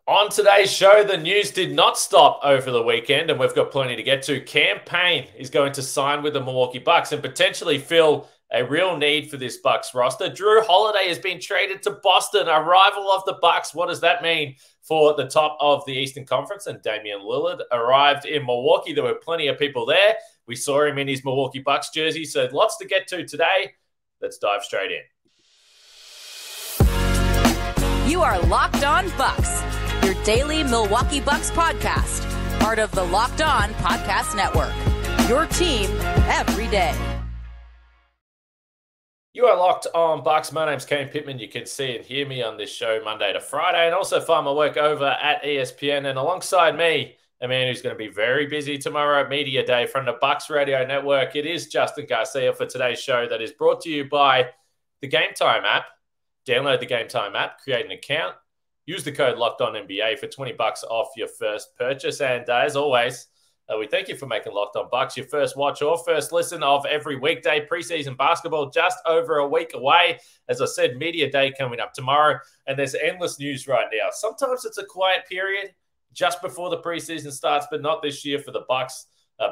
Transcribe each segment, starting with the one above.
On today's show, the news did not stop over the weekend, and we've got plenty to get to. Payne is going to sign with the Milwaukee Bucks and potentially fill a real need for this Bucks roster. Jrue Holiday has been traded to Boston, a rival of the Bucks. What does that mean for the top of the Eastern Conference? And Damian Lillard arrived in Milwaukee. There were plenty of people there. We saw him in his Milwaukee Bucks jersey, so lots to get to today. Let's dive straight in. You are Locked On Bucks, your daily Milwaukee Bucks podcast, part of the Locked On Podcast Network, your team every day. You are Locked On Bucks. My name's Kane Pittman. You can see and hear me on this show Monday to Friday, and also find my work over at ESPN. And alongside me, a man who's going to be very busy tomorrow at Media Day from the Bucks Radio Network, it is Justin Garcia for today's show that is brought to you by the Game Time app. Download the Game Time app, create an account, use the code LOCKEDONNBA for $20 off your first purchase. And as always, we thank you for making Locked On Bucks your first watch or first listen of every weekday. Preseason basketball just over a week away. As I said, Media Day coming up tomorrow, and there's endless news right now. Sometimes it's a quiet period just before the preseason starts, but not this year for the Bucks.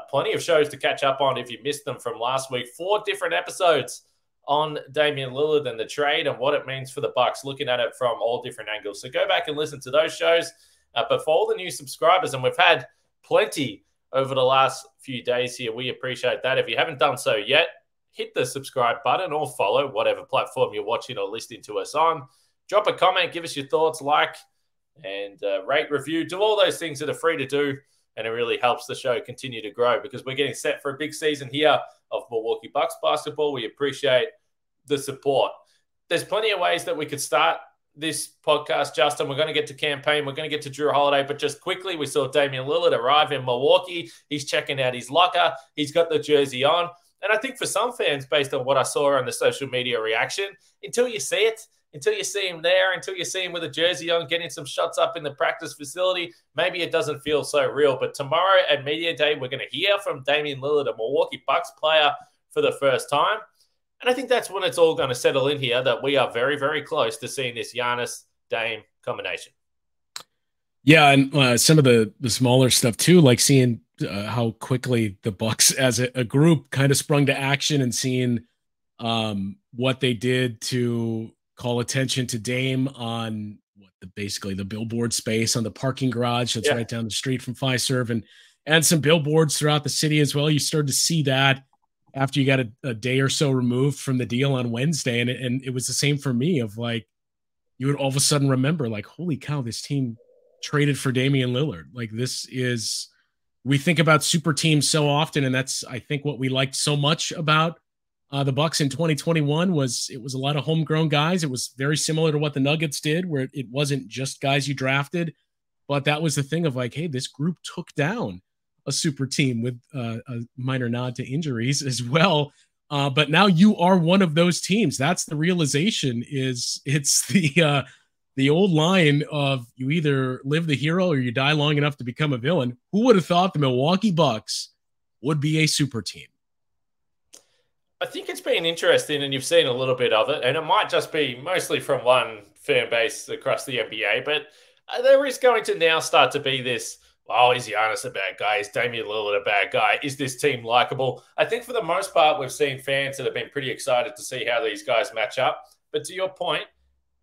Plenty of shows to catch up on if you missed them from last week. 4 different episodes on Damian Lillard and the trade and what it means for the Bucks, looking at it from all different angles. So go back and listen to those shows. But for all the new subscribers, and we've had plenty over the last few days here, we appreciate that. If you haven't done so yet, hit the subscribe button or follow whatever platform you're watching or listening to us on. Drop a comment, give us your thoughts, like, and rate, review. Do all those things that are free to do, and it really helps the show continue to grow because we're getting set for a big season here of Milwaukee Bucks basketball. We appreciate the support. There's plenty of ways that we could start this podcast, Justin. We're going to get to Payne. We're going to get to Jrue Holiday, but just quickly, we saw Damian Lillard arrive in Milwaukee. He's checking out his locker. He's got the jersey on. And I think for some fans, based on what I saw on the social media reaction, until you see it, until you see him there, until you see him with a jersey on, getting some shots up in the practice facility, maybe it doesn't feel so real. But tomorrow at Media Day, we're going to hear from Damian Lillard, a Milwaukee Bucks player, for the first time. And I think that's when it's all going to settle in here, that we are very, very close to seeing this Giannis-Dame combination. Yeah, and some of the smaller stuff too, like seeing how quickly the Bucks as a group kind of sprung to action and seeing what they did to call attention to Dame on basically the billboard space on the parking garage that's right down the street from Fiserv, and some billboards throughout the city as well. You started to see that after you got a day or so removed from the deal on Wednesday. And it was the same for me of like, you would all of a sudden remember like, holy cow, this team traded for Damian Lillard. Like we think about super teams so often. And that's, I think, what we liked so much about the Bucks in 2021 was it was a lot of homegrown guys. It was very similar to what the Nuggets did, where it wasn't just guys you drafted, but that was the thing of like, hey, this group took down a super team with a minor nod to injuries as well. But now you are one of those teams. That's the realization. It's the old line of you either live the hero or you die long enough to become a villain. Who would have thought the Milwaukee Bucks would be a super team? I think it's been interesting, and you've seen a little bit of it, and it might just be mostly from one fan base across the NBA, but there is going to now start to be this, oh, is Giannis a bad guy? Is Damian Lillard a bad guy? Is this team likable? I think for the most part, we've seen fans that have been pretty excited to see how these guys match up. But to your point,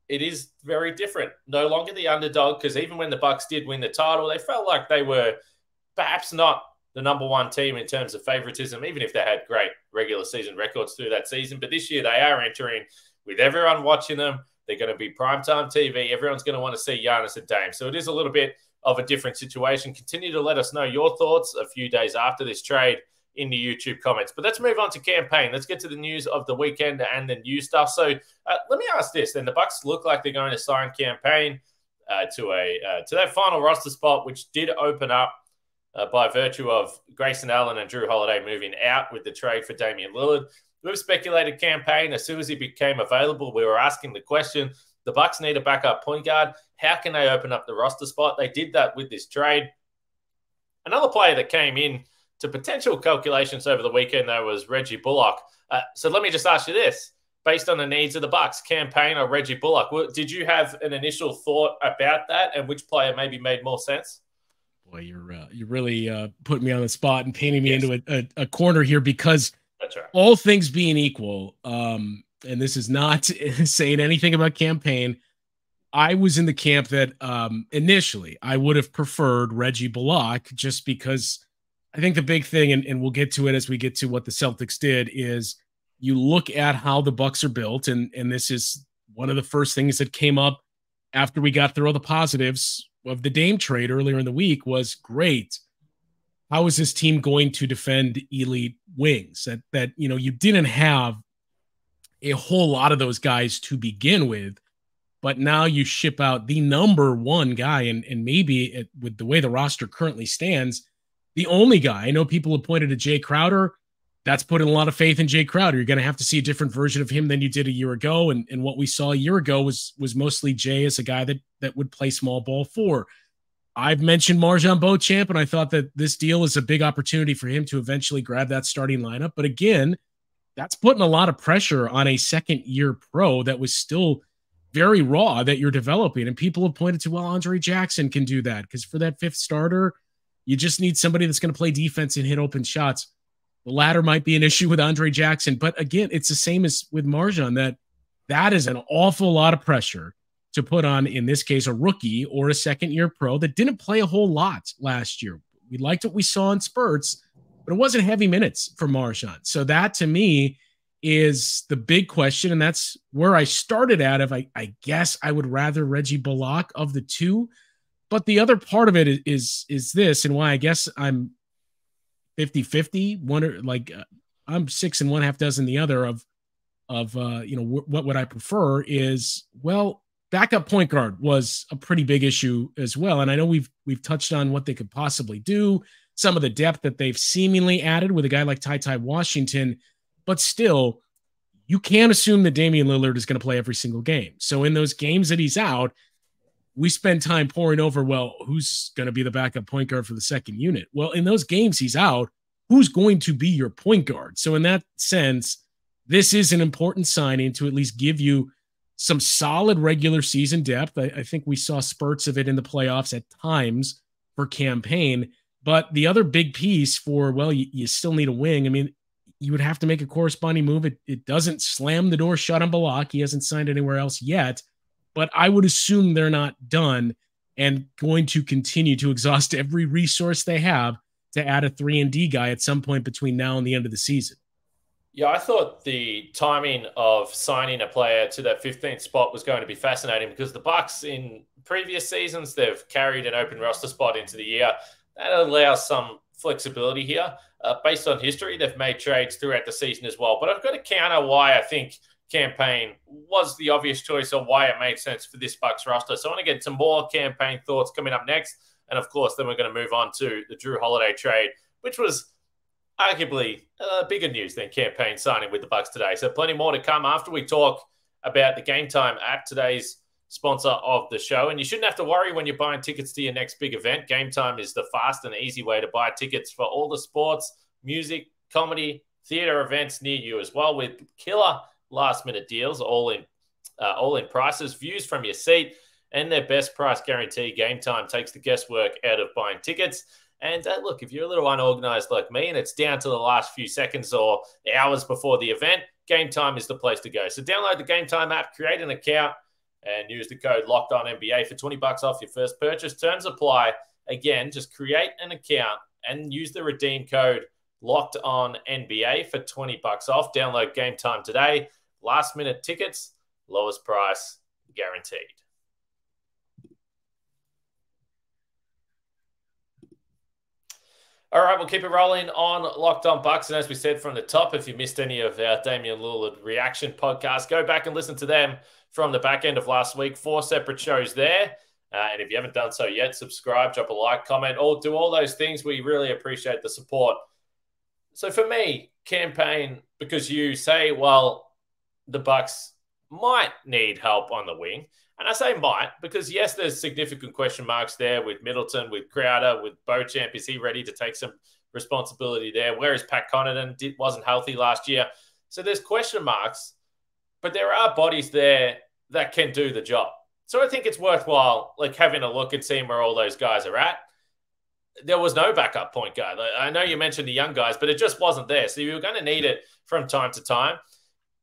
it is very different. No longer the underdog, because even when the Bucks did win the title, they felt like they were perhaps not the number one team in terms of favoritism, even if they had great regular season records through that season. But this year they are entering with everyone watching them. They're going to be primetime TV. Everyone's going to want to see Giannis and Dame. So it is a little bit of a different situation. Continue to let us know your thoughts a few days after this trade in the YouTube comments. But let's move on to Payne. Let's get to the news of the weekend and the new stuff. So let me ask this. Then the Bucks look like they're going to sign Payne to that final roster spot, which did open up by virtue of Grayson Allen and Jrue Holiday moving out with the trade for Damian Lillard. We've speculated Payne as soon as he became available. We were asking the question, the Bucks need a backup point guard. How can they open up the roster spot? They did that with this trade. Another player that came in to potential calculations over the weekend, though, was Reggie Bullock. So let me just ask you this. based on the needs of the Bucks, Payne or Reggie Bullock. Did you have an initial thought about that and which player maybe made more sense? Boy, you're really putting me on the spot and painting me into a corner here, because that's right. All things being equal, and this is not saying anything about Payne, I was in the camp that initially I would have preferred Reggie Bullock, just because I think the big thing, and we'll get to it as we get to what the Celtics did, is you look at how the Bucks are built, and this is one of the first things that came up after we got through all the positives of the Dame trade earlier in the week was, great, how is this team going to defend elite wings? That you didn't have a whole lot of those guys to begin with, but now you ship out the number one guy, and maybe with the way the roster currently stands, the only guy. I know people have pointed to Jay Crowder. That's putting a lot of faith in Jay Crowder. You're going to have to see a different version of him than you did a year ago. And what we saw a year ago was mostly Jay as a guy that would play small ball for. I've mentioned Marjon Beauchamp, and I thought that this deal is a big opportunity for him to eventually grab that starting lineup. But again, that's putting a lot of pressure on a second-year pro that was still very raw that you're developing. And people have pointed to, well, Andre Jackson can do that, because for that fifth starter, you just need somebody that's going to play defense and hit open shots. The latter might be an issue with Andre Jackson. But again, it's the same as with Marjon, that is an awful lot of pressure to put on, in this case, a rookie or a second-year pro that didn't play a whole lot last year. We liked what we saw in spurts, but it wasn't heavy minutes for Marjon. So that, to me, is the big question, and that's where I started at. I guess I would rather Reggie Bullock of the two. But the other part of it is this, and why I guess I'm 50-50, I'm 6 and 1/2 dozen the other of what would I prefer is, well, backup point guard was a pretty big issue as well. And I know we've touched on what they could possibly do, some of the depth that they've seemingly added with a guy like Ty Washington, but still, you can't assume that Damian Lillard is going to play every single game. So in those games that he's out, we spend time poring over, well, who's going to be the backup point guard for the second unit? Well, in those games he's out, who's going to be your point guard? So in that sense, this is an important signing to at least give you some solid regular season depth. I think we saw spurts of it in the playoffs at times for Payne. But the other big piece for, well, you still need a wing. I mean, you would have to make a corresponding move. It doesn't slam the door shut on Bullock. He hasn't signed anywhere else yet. But I would assume they're not done and going to continue to exhaust every resource they have to add a 3-and-D guy at some point between now and the end of the season. Yeah, I thought the timing of signing a player to that 15th spot was going to be fascinating, because the Bucks in previous seasons, they've carried an open roster spot into the year. That allows some flexibility here. Based on history, they've made trades throughout the season as well. But I've got to counter why I think Payne was the obvious choice, or why it made sense for this Bucks roster. So I want to get some more Payne thoughts coming up next. And of course, then we're going to move on to the Jrue Holiday trade, which was arguably bigger news than Payne signing with the Bucks today. So plenty more to come after we talk about the Game Time app, today's sponsor of the show. And you shouldn't have to worry when you're buying tickets to your next big event. Game Time is the fast and easy way to buy tickets for all the sports, music, comedy, theater events near you as well, with killer last-minute deals, all in prices, views from your seat, and their best price guarantee. Game Time takes the guesswork out of buying tickets. And look, if you're a little unorganized like me and it's down to the last few seconds or hours before the event, Game Time is the place to go. So download the Game Time app, create an account, and use the code LOCKEDONNBA for $20 off your first purchase. Terms apply. Again, just create an account and use the redeem code LOCKEDONNBA for $20 off. Download Game Time today. Last minute tickets, lowest price guaranteed. All right, we'll keep it rolling on Locked On Bucks. And as we said from the top, if you missed any of our Damian Lillard reaction podcasts, go back and listen to them from the back end of last week. 4 separate shows there. And if you haven't done so yet, subscribe, drop a like, comment, or do all those things. We really appreciate the support. So for me, Payne, because you say, well, the Bucks might need help on the wing. And I say might because, yes, there's significant question marks there with Middleton, with Crowder, with Beauchamp. Is he ready to take some responsibility there? Where is Pat Connaughton? Wasn't healthy last year. So there's question marks. but there are bodies there that can do the job. So I think it's worthwhile having a look and seeing where all those guys are at. There was no backup point guard. I know you mentioned the young guys, but it just wasn't there. So you were going to need it from time to time.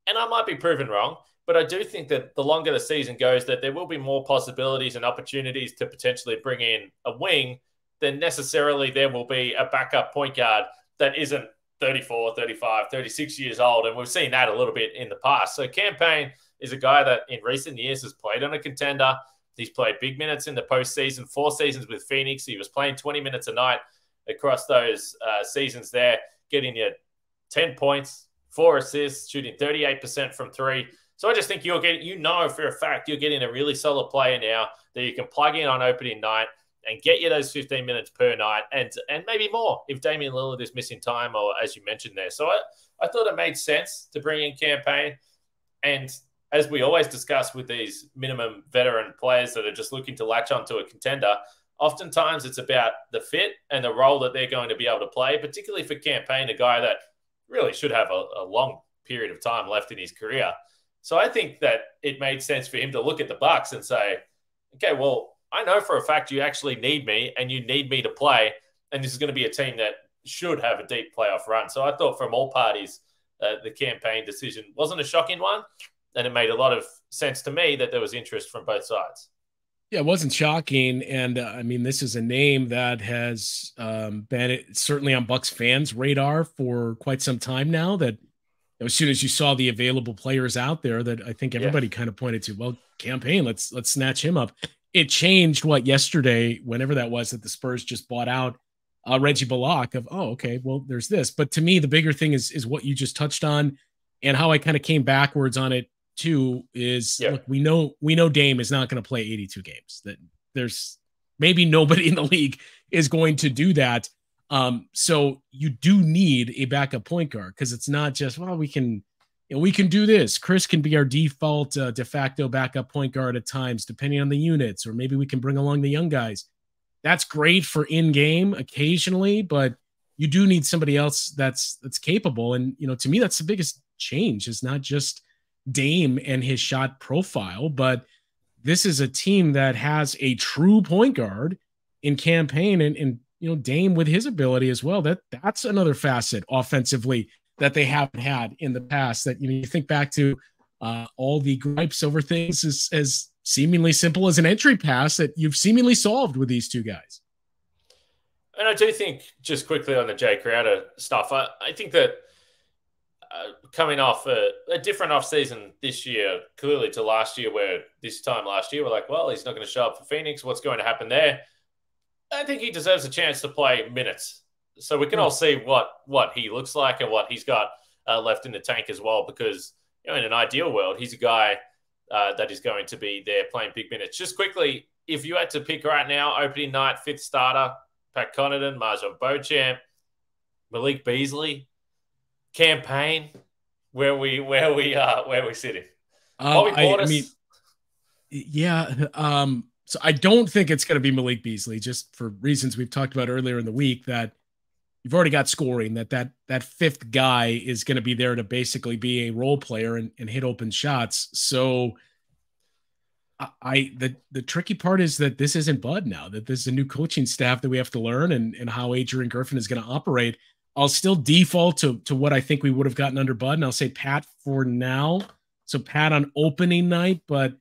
And I might be proven wrong, but I do think that the longer the season goes, that there will be more possibilities and opportunities to potentially bring in a wing than necessarily there will be a backup point guard that isn't 34, 35, 36 years old. And we've seen that a little bit in the past. So Cam Payne is a guy that in recent years has played on a contender. He's played big minutes in the postseason, 4 seasons with Phoenix. He was playing 20 minutes a night across those seasons there, getting you 10 points, 4 assists, shooting 38% from 3. So I just think for a fact, you're getting a really solid player now that you can plug in on opening night and get you those 15 minutes per night and maybe more if Damian Lillard is missing time or as you mentioned there. So I thought it made sense to bring in Cam Payne. And as we always discuss with these minimum veteran players that are just looking to latch onto a contender, oftentimes it's about the fit and the role that they're going to be able to play, particularly for Cam Payne, a guy that really should have a long period of time left in his career. So I think that it made sense for him to look at the Bucks and say, okay, well, I know for a fact you actually need me and you need me to play, and this is going to be a team that should have a deep playoff run. So I thought from all parties, the Cam Payne decision wasn't a shocking one. And it made a lot of sense to me that there was interest from both sides. Yeah, it wasn't shocking. And I mean, this is a name that has been certainly on Bucks fans' radar for quite some time now, that as soon as you saw the available players out there, that I think everybody kind of pointed to, well, Cam Payne, let's snatch him up. It changed yesterday, whenever that was, that the Spurs just bought out Reggie Bullock of, oh, okay, well, there's this. But to me, the bigger thing is what you just touched on, and how I kind of came backwards on it too is, look, we know Dame is not going to play 82 games. That there's maybe nobody in the league is going to do that. So you do need a backup point guard, because it's not just, well, we can do this. Chris can be our default de facto backup point guard at times, depending on the units, or maybe we can bring along the young guys. That's great for in game occasionally, but you do need somebody else that's capable. And to me, that's the biggest change. Is not just Dame and his shot profile, but this is a team that has a true point guard in Cam Payne, and Dame with his ability as well. That's another facet offensively that they haven't had in the past. That you think back to all the gripes over things as seemingly simple as an entry pass that you've seemingly solved with these two guys. And I do think, just quickly on the Jay Crowder stuff, I think that coming off a different offseason this year, clearly to last year, where this time last year we're like, well, he's not going to show up for Phoenix. What's going to happen there? I think he deserves a chance to play minutes. So we can all see what he looks like and what he's got left in the tank as well, because in an ideal world, he's a guy that is going to be there playing big minutes. Just quickly, if you had to pick right now, opening night, 5th starter, Pat Connaughton, Marjon Beauchamp, Malik Beasley, Cam Payne, where we sitting? Bobby Portis. So I don't think it's going to be Malik Beasley, just for reasons we've talked about earlier in the week, that you've already got scoring, that 5th guy is going to be there to basically be a role player and hit open shots. So the tricky part is that this isn't Bud now, that this is a new coaching staff that we have to learn, and how Adrian Griffin is going to operate. I'll still default to what I think we would have gotten under Bud, and I'll say Pat for now. So Pat on opening night, but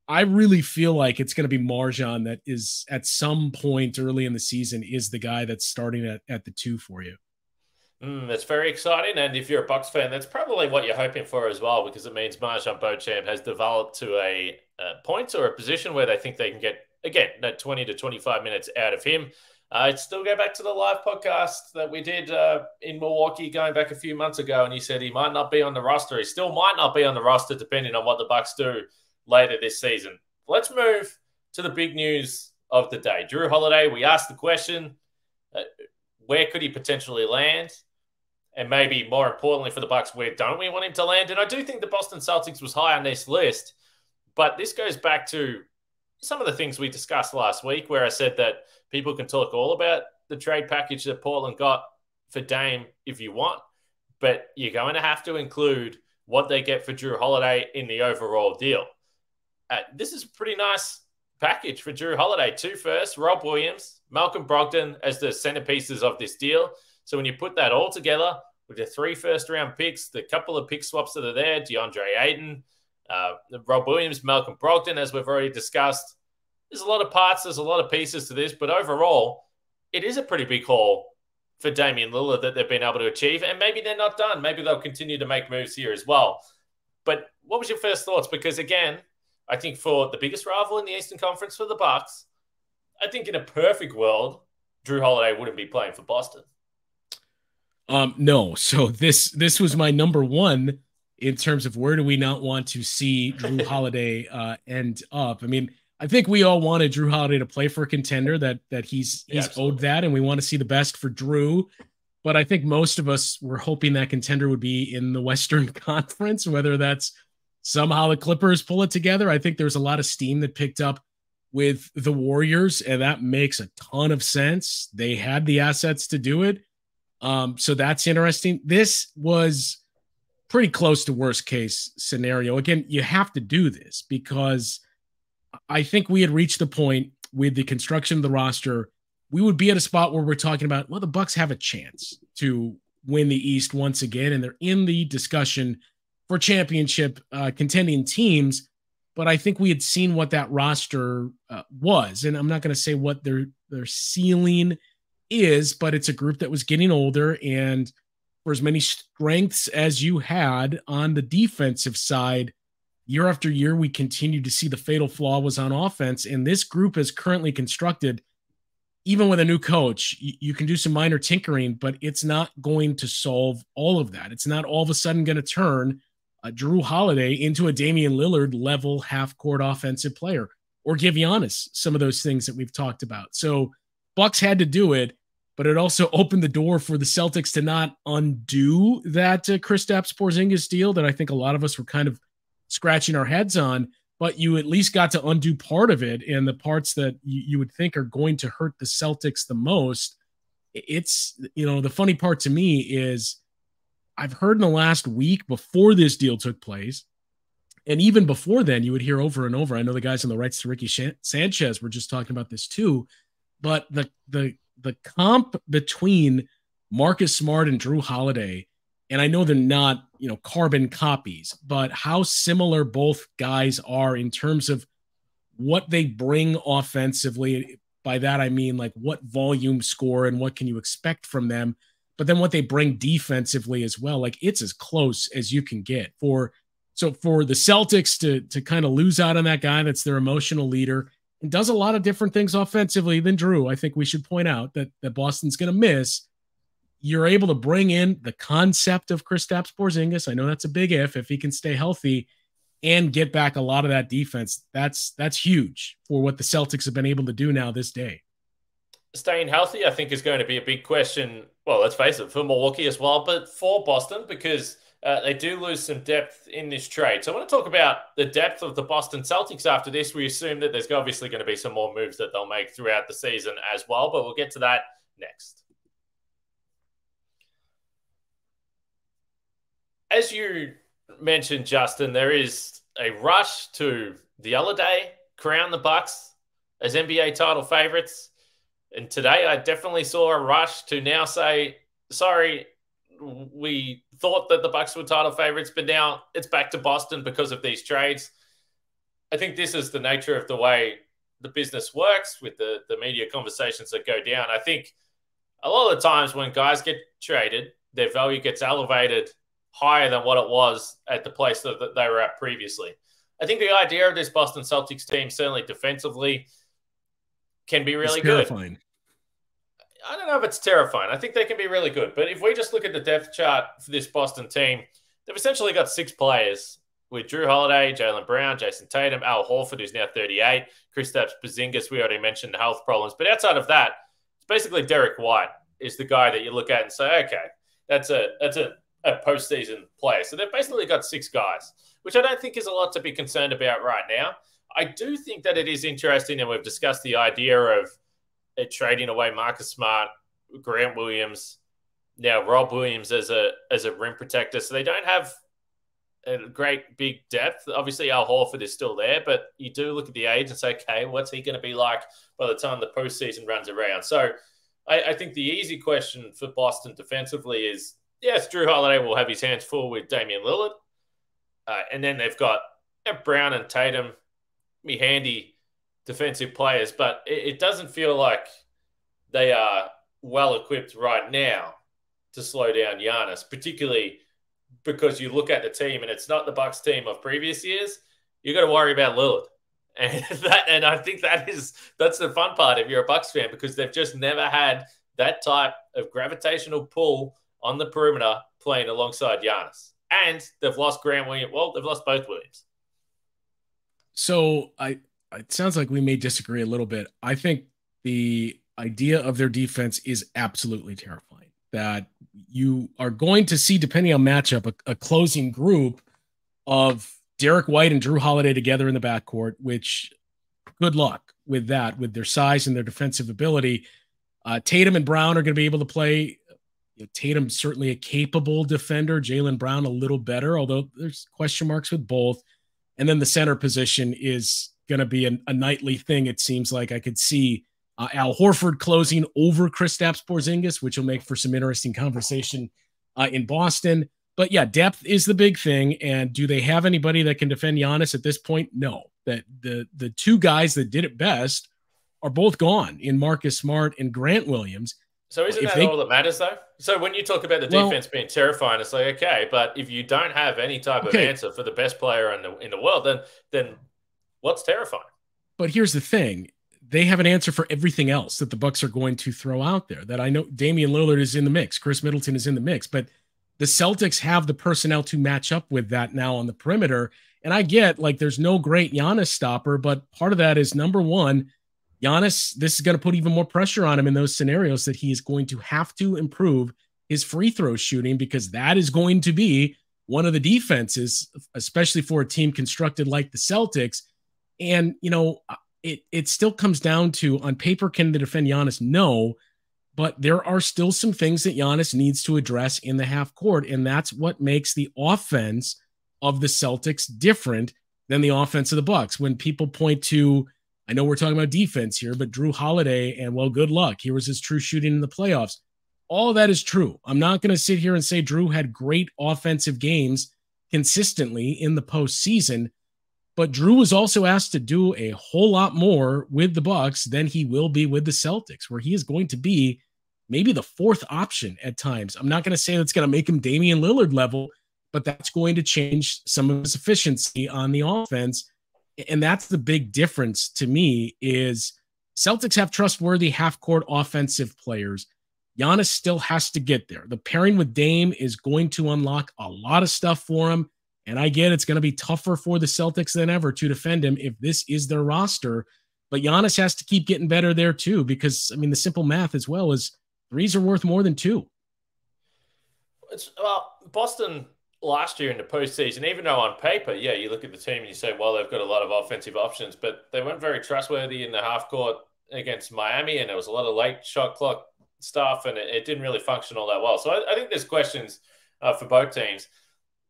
I really feel like it's going to be Marjon that is at some point early in the season is the guy that's starting at the 2 for you. That's very exciting. And if you're a Bucks fan, that's probably what you're hoping for as well, because it means Marjon Beauchamp has developed to a point or a position where they think they can get, again, that 20 to 25 minutes out of him. I'd still go back to the live podcast that we did in Milwaukee going back a few months ago, and he said he might not be on the roster. He still might not be on the roster depending on what the Bucks do later this season. Let's move to the big news of the day. Jrue Holiday, we asked the question, where could he potentially land? And maybe more importantly for the Bucks, where don't we want him to land? And I do think the Boston Celtics was high on this list, but this goes back to some of the things we discussed last week, where I said that people can talk all about the trade package that Portland got for Dame if you want, but you're going to have to include what they get for Jrue Holiday in the overall deal. This is a pretty nice package for Jrue Holiday. 2 firsts, Rob Williams, Malcolm Brogdon as the centerpieces of this deal. So when you put that all together with the 3 first-round picks, the couple of pick swaps that are there, DeAndre Ayton, Rob Williams, Malcolm Brogdon, as we've already discussed, there's a lot of parts, there's a lot of pieces to this, but overall, it is a pretty big haul for Damian Lillard that they've been able to achieve, and maybe they're not done. Maybe they'll continue to make moves here as well. But what was your first thoughts? Because again, I think for the biggest rival in the Eastern Conference for the Bucks, I think in a perfect world, Jrue Holiday wouldn't be playing for Boston. No. So this was my number one in terms of where do we not want to see Jrue Holiday end up. I mean, I think we all wanted Jrue Holiday to play for a contender, that he's owed that, and we want to see the best for Jrue. But I think most of us were hoping that contender would be in the Western Conference, whether that's somehow the Clippers pull it together. I think there's a lot of steam that picked up with the Warriors, and that makes a ton of sense. They had the assets to do it. So that's interesting. This was pretty close to worst case scenario. Again, you have to do this because I think we had reached the point with the construction of the roster, we would be at a spot where we're talking about, well, the Bucks have a chance to win the East once again, and they're in the discussion for championship contending teams. But I think we had seen what that roster was, and I'm not going to say what their ceiling is, but it's a group that was getting older, and for as many strengths as you had on the defensive side, year after year, we continue to see the fatal flaw was on offense. And this group is currently constructed, even with a new coach, you can do some minor tinkering, but it's not going to solve all of that. It's not all of a sudden going to turn Jrue Holiday into a Damian Lillard level half-court offensive player or give Giannis some of those things that we've talked about. So Bucks had to do it, but it also opened the door for the Celtics to not undo that Kristaps Porzingis deal that I think a lot of us were kind of scratching our heads on, but you at least got to undo part of it, and the parts that you would think are going to hurt the Celtics the most. It's, the funny part to me is I've heard in the last week before this deal took place, and even before then, you would hear over and over. I know the guys on the rights to Ricky Sanchez were just talking about this too, but the comp between Marcus Smart and Jrue Holiday, and I know they're not, carbon copies, but how similar both guys are in terms of what they bring offensively. By that, I mean like what volume score and what can you expect from them, but then what they bring defensively as well. Like it's as close as you can get for the Celtics to kind of lose out on that guy that's their emotional leader and does a lot of different things offensively than Jrue. I think we should point out that Boston's going to miss. You're able to bring in the concept of Kristaps Porzingis. I know that's a big if he can stay healthy and get back a lot of that defense. That's huge for what the Celtics have been able to do now this day. Staying healthy, I think, is going to be a big question. Well, let's face it, for Milwaukee as well, but for Boston, because they do lose some depth in this trade. So I want to talk about the depth of the Boston Celtics after this. We assume that there's obviously going to be some more moves that they'll make throughout the season as well, but we'll get to that next. As you mentioned, Justin, there is a rush to the other day crown the Bucks as NBA title favorites. And today I definitely saw a rush to now say, sorry, we thought that the Bucks were title favorites, but now it's back to Boston because of these trades. I think this is the nature of the way the business works with the media conversations that go down. I think a lot of the times when guys get traded, their value gets elevated higher than what it was at the place that they were at previously. I think the idea of this Boston Celtics team, certainly defensively, can be really good. Terrifying. I don't know if it's terrifying. I think they can be really good. But if we just look at the depth chart for this Boston team, they've essentially got 6 players with Jrue Holiday, Jaylen Brown, Jason Tatum, Al Horford, who's now 38, Kristaps Porzingis, we already mentioned the health problems. But outside of that, it's basically Derek White is the guy that you look at and say, okay, that's a postseason player. So they've basically got 6 guys, which I don't think is a lot to be concerned about right now. I do think that it is interesting, and we've discussed the idea of trading away Marcus Smart, Grant Williams, now Rob Williams as a rim protector. So they don't have a great big depth. Obviously, Al Horford is still there, but you do look at the age and say, okay, what's he going to be like by the time the postseason runs around? So I think the easy question for Boston defensively is, yes, Jrue Holiday will have his hands full with Damian Lillard. And then they've got Brown and Tatum, be handy defensive players, but it doesn't feel like they are well equipped right now to slow down Giannis, particularly because you look at the team and it's not the Bucks team of previous years. You got to worry about Lillard, and I think that's the fun part if you're a Bucks fan, because they've just never had that type of gravitational pull on the perimeter playing alongside Giannis, and they've lost Grant Williams. Well, they've lost both Williams. So it sounds like we may disagree a little bit. I think the idea of their defense is absolutely terrifying. That you are going to see, depending on matchup, a closing group of Derek White and Jrue Holiday together in the backcourt, which good luck with that, with their size and their defensive ability. Tatum and Brown are going to be able to play. Tatum's certainly a capable defender. Jaylen Brown a little better, although there's question marks with both. And then the center position is going to be a nightly thing. It seems like I could see Al Horford closing over Kristaps Porzingis, which will make for some interesting conversation in Boston. But yeah, depth is the big thing. And do they have anybody that can defend Giannis at this point? No. That the two guys that did it best are both gone in Marcus Smart and Grant Williams. So isn't that all that matters, though? So when you talk about the defense being terrifying, it's like, okay, but if you don't have any type of answer for the best player in the world, then what's terrifying? But here's the thing. They have an answer for everything else that the Bucks are going to throw out there. That I know Damian Lillard is in the mix. Chris Middleton is in the mix. But the Celtics have the personnel to match up with that now on the perimeter. And I get, like, there's no great Giannis stopper, but part of that is, number one, Giannis, this is going to put even more pressure on him in those scenarios that he is going to have to improve his free throw shooting, because that is going to be one of the defenses, especially for a team constructed like the Celtics. And, it still comes down to, on paper, can they defend Giannis? No, but there are still some things that Giannis needs to address in the half court. And that's what makes the offense of the Celtics different than the offense of the Bucks. When people point to, I know we're talking about defense here, but Jrue Holiday, and well, good luck. Here was his true shooting in the playoffs. All of that is true. I'm not going to sit here and say Jrue had great offensive games consistently in the postseason, but Jrue was also asked to do a whole lot more with the Bucks than he will be with the Celtics, where he is going to be maybe the fourth option at times. I'm not going to say that's going to make him Damian Lillard level, but that's going to change some of his efficiency on the offense. And that's the big difference to me, is Celtics have trustworthy half-court offensive players. Giannis still has to get there. The pairing with Dame is going to unlock a lot of stuff for him. And I get it's going to be tougher for the Celtics than ever to defend him if this is their roster. But Giannis has to keep getting better there too, because, I mean, the simple math as well is threes are worth more than two. Boston last year in the postseason, even though on paper, yeah, you look at the team and you say, well, they've got a lot of offensive options, but they weren't very trustworthy in the half court against Miami, and there was a lot of late shot clock stuff, and it didn't really function all that well. So I think there's questions for both teams.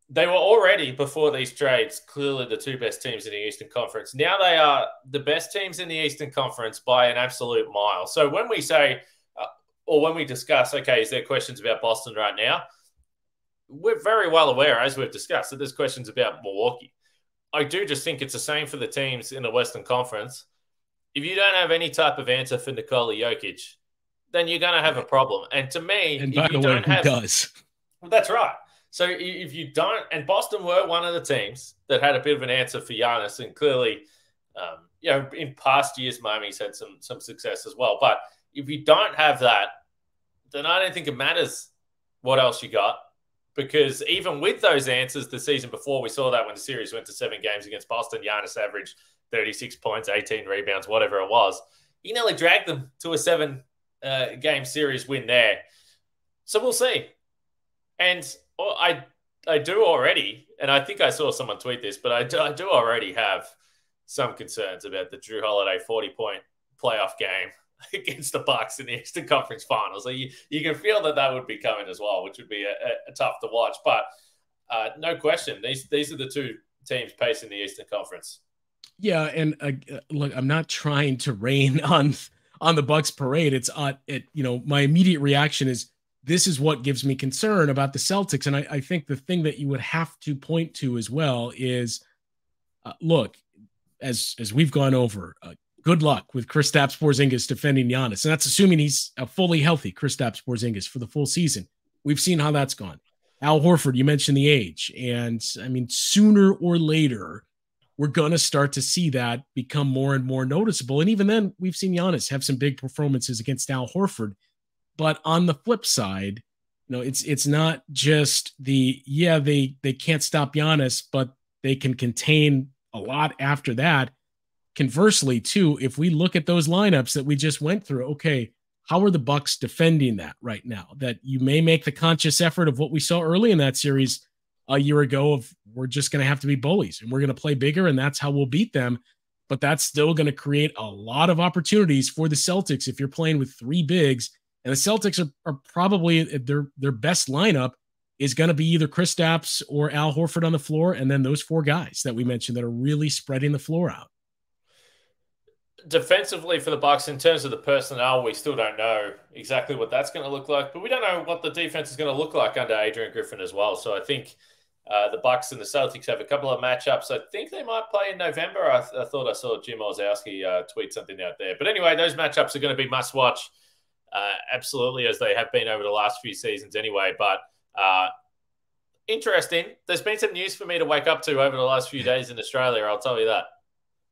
They were already, before these trades, clearly the two best teams in the Eastern Conference. Now they are the best teams in the Eastern Conference by an absolute mile. So when we say, or when we discuss, okay, is there questions about Boston right now? We're very well aware, as we've discussed, that there's questions about Milwaukee. I do just think it's the same for the teams in the Western Conference. If you don't have any type of answer for Nikola Jokic, then you're going to have a problem. And to me, and by the way, who does? That's right. So if you don't, and Boston were one of the teams that had a bit of an answer for Giannis, and clearly, in past years, Miami's had some success as well. But if you don't have that, then I don't think it matters what else you got. Because even with those answers the season before, we saw that when the series went to 7 games against Boston, Giannis averaged 36 points, 18 rebounds, whatever it was. He nearly dragged them to a 7-game series win there. So we'll see. And I do already, and I think I saw someone tweet this, but I do already have some concerns about the Jrue Holiday 40-point playoff game against the Bucks in the Eastern Conference Finals. So you can feel that would be coming as well, which would be a tough to watch. But No question. These are the two teams pacing the Eastern Conference. Yeah, and look, I'm not trying to rain on the Bucks parade. It's my immediate reaction is this is what gives me concern about the Celtics, and I think the thing that you would have to point to as well is, look, as we've gone over, good luck with Kristaps Porzingis defending Giannis, and that's assuming he's a fully healthy Kristaps Porzingis for the full season. We've seen how that's gone. Al Horford, you mentioned the age, and I mean, sooner or later, we're going to start to see that become more and more noticeable. And even then, we've seen Giannis have some big performances against Al Horford. But on the flip side, it's not just they can't stop Giannis, but they can contain a lot after that. Conversely, too, if we look at those lineups that we just went through, okay, how are the Bucks defending that right now? That you may make the conscious effort of what we saw early in that series a year ago of we're just going to have to be bullies and we're going to play bigger and that's how we'll beat them. But that's still going to create a lot of opportunities for the Celtics if you're playing with three bigs. And the Celtics are probably their best lineup is going to be either Kristaps or Al Horford on the floor, and then those four guys that we mentioned that are really spreading the floor out. Defensively for the Bucks, in terms of the personnel, we still don't know exactly what that's going to look like, but we don't know what the defense is going to look like under Adrian Griffin as well. So I think the Bucks and the Celtics have a couple of matchups. I think they might play in November. I thought I saw Jim Olszewski tweet something out there. But anyway, those matchups are going to be must-watch, absolutely, as they have been over the last few seasons anyway. But interesting. There's been some news for me to wake up to over the last few days in Australia, I'll tell you that.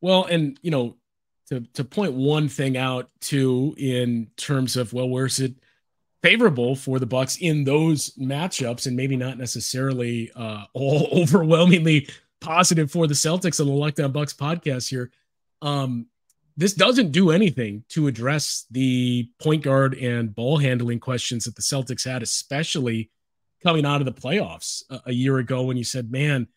Well, and, to point one thing out too, in terms of, well, where's it favorable for the Bucks in those matchups, and maybe not necessarily all overwhelmingly positive for the Celtics on the Locked On Bucks podcast here. This doesn't do anything to address the point guard and ball handling questions that the Celtics had, especially coming out of the playoffs a year ago when you said, man,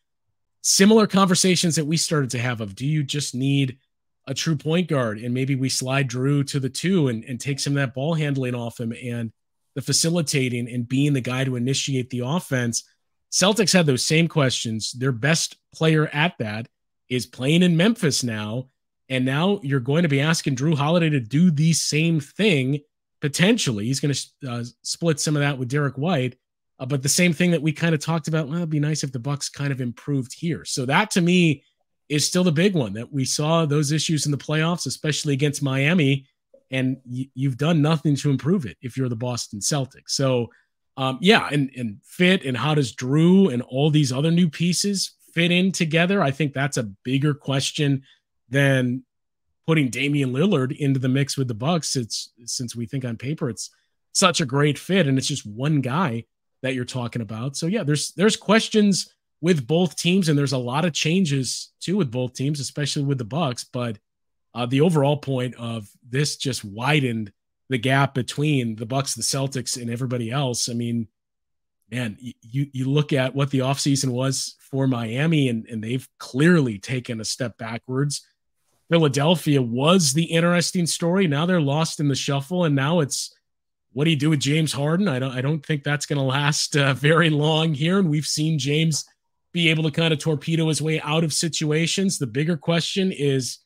similar conversations that we started to have of, do you just need a true point guard, and maybe we slide Jrue to the 2 and take some of that ball handling off him and the facilitating and being the guy to initiate the offense. Celtics had those same questions. Their best player at that is playing in Memphis now. And now you're going to be asking Jrue Holiday to do the same thing. Potentially, he's going to split some of that with Derek White. But the same thing that we kind of talked about, well, it'd be nice if the Bucks kind of improved here. So that to me is still the big one, that we saw those issues in the playoffs, especially against Miami, and you've done nothing to improve it if you're the Boston Celtics. So, and fit, and how does Jrue and all these other new pieces fit in together? I think that's a bigger question than putting Damian Lillard into the mix with the Bucks. Since we think on paper it's such a great fit, and it's just one guy that you're talking about. So yeah, there's questions with both teams, and there's a lot of changes too with both teams, especially with the Bucks. But the overall point of this just widened the gap between the Bucks, the Celtics, and everybody else. I mean, man, you look at what the offseason was for Miami, and they've clearly taken a step backwards. Philadelphia was the interesting story. Now they're lost in the shuffle, and now it's, what do you do with James Harden? I don't think that's going to last very long here, and we've seen James be able to kind of torpedo his way out of situations. The bigger question is,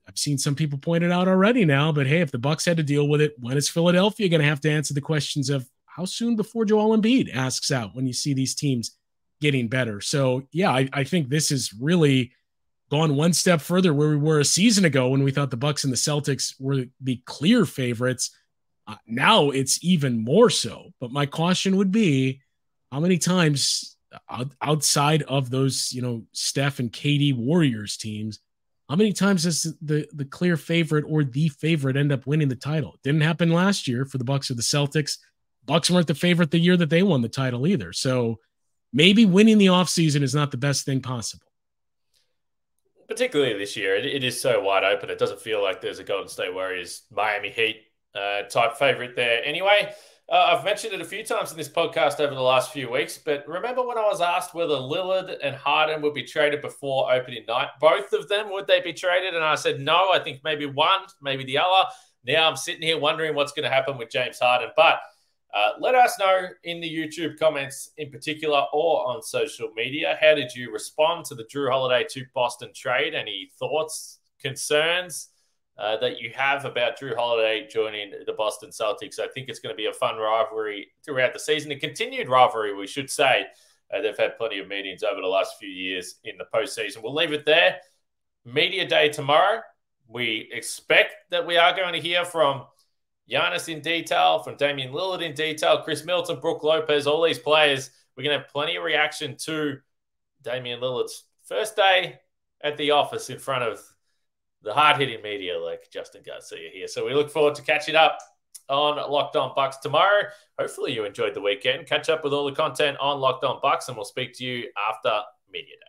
I've seen some people point it out already now, but hey, if the Bucks had to deal with it, when is Philadelphia going to have to answer the questions of how soon before Joel Embiid asks out when you see these teams getting better? So yeah, I think this has really gone one step further where we were a season ago when we thought the Bucks and the Celtics were the clear favorites. Now it's even more so, but my caution would be, how many times outside of those, Steph and KD Warriors teams, how many times does the clear favorite or the favorite end up winning the title? It didn't happen last year for the Bucks or the Celtics. Bucks weren't the favorite the year that they won the title either. So maybe winning the offseason is not the best thing possible. Particularly this year, it is so wide open. It doesn't feel like there's a Golden State Warriors, Miami Heat type favorite there. Anyway, I've mentioned it a few times in this podcast over the last few weeks, but remember when I was asked whether Lillard and Harden would be traded before opening night? Both of them, would they be traded? And I said, no, I think maybe one, maybe the other. Now I'm sitting here wondering what's going to happen with James Harden. But Let us know in the YouTube comments in particular or on social media. How did you respond to the Jrue Holiday to Boston trade? Any thoughts, concerns that you have about Jrue Holiday joining the Boston Celtics? I think it's going to be a fun rivalry throughout the season. A continued rivalry, we should say. They've had plenty of meetings over the last few years in the postseason. We'll leave it there. Media day tomorrow. We expect that we are going to hear from Giannis in detail, from Damian Lillard in detail, Chris Middleton, Brook Lopez, all these players. We're going to have plenty of reaction to Damian Lillard's first day at the office in front of the hard-hitting media like Justin Garcia here. So we look forward to catching up on Locked On Bucks tomorrow. Hopefully you enjoyed the weekend. Catch up with all the content on Locked On Bucks, and we'll speak to you after Media Day.